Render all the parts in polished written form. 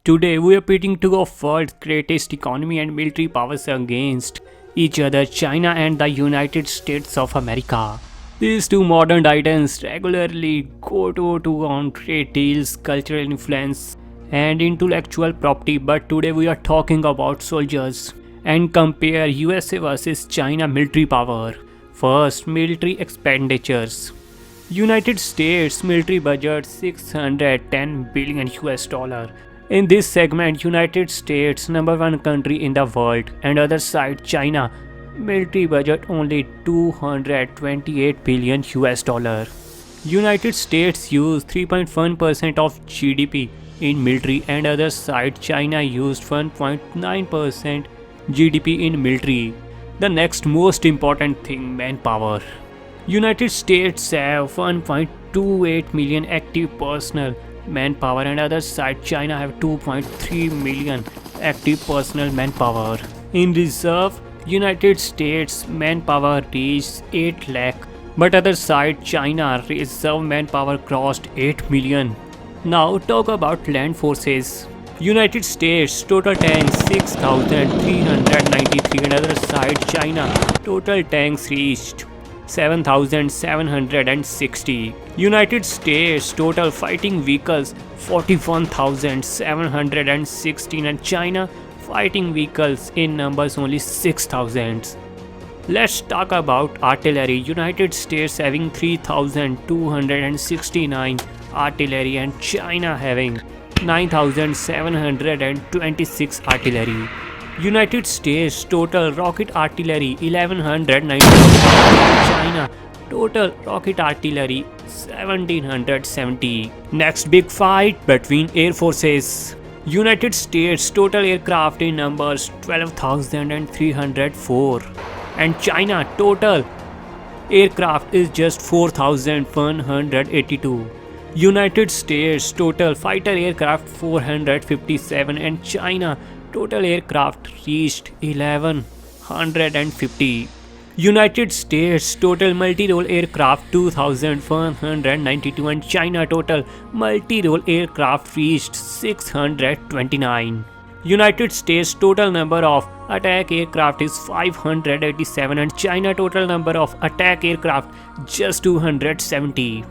Today we are pitting two of world's greatest economy and military powers against each other, China and the United States of America. These two modern titans regularly go to on trade deals, cultural influence, and intellectual property, but today we are talking about soldiers and compare USA versus China military power. First, military expenditures. United States military budget 610 billion US dollar. In this segment, United States number one country in the world, and other side China military budget only 228 billion US dollar. United States use 3.1% of GDP in military, and other side China used 1.9% GDP in military. The next most important thing, manpower. United States have 1.28 million active personnel manpower, and other side China have 2.3 million active personnel manpower. In reserve, United States manpower reached 8 lakh, but other side China reserve manpower crossed 8 million. Now talk about land forces. United States total tanks 6,393, and other side China total tanks reached 7,760. United States total fighting vehicles 41,716, and China fighting vehicles in numbers only 6,000. Let's talk about artillery. United States having 3,269 artillery, and China having 9,726 artillery. United States total rocket artillery 1190, China total rocket artillery 1770. Next big fight between air forces. United States total aircraft in numbers 12,304, and China total aircraft is just 4,182. United States total fighter aircraft 457, and China total aircraft reached 1150. United States total multi-role aircraft 2,192, and China total multi-role aircraft reached 629. United States total number of attack aircraft is 587, and China total number of attack aircraft just 270.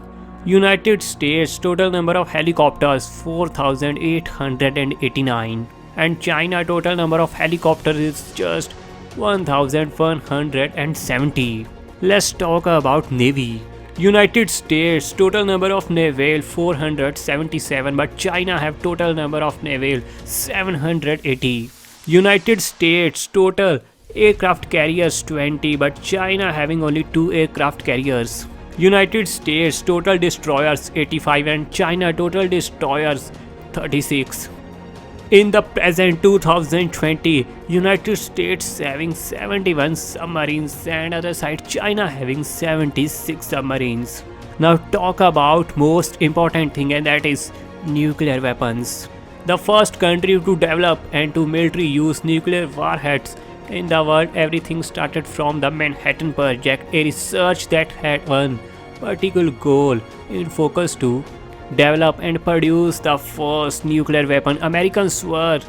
United States total number of helicopters 4,889, and China total number of helicopters is just 1,170. Let's talk about Navy. United States total number of naval 477, but China have total number of naval 780. United States total aircraft carriers 20, but China having only 2 aircraft carriers. United States total destroyers 85, and China total destroyers 36. In the present 2020, United States having 71 submarines, and other side China having 76 submarines. Now talk about most important thing, and that is nuclear weapons. The first country to develop and to military use nuclear warheads in the world. Everything started from the Manhattan Project, a research that had one particular goal in focus to develop and produce the first nuclear weapon. Americans were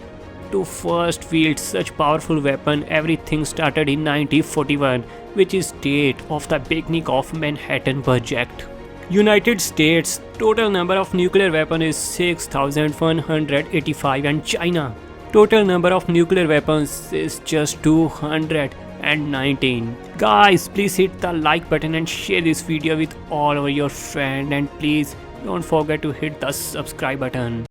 to first wield such powerful weapon. Everything started in 1941, which is date of the beginning of Manhattan Project. United States total number of nuclear weapon is 6,185, and China total number of nuclear weapons is just 219. Guys, please hit the like button and share this video with all of your friends, and please don't forget to hit the subscribe button.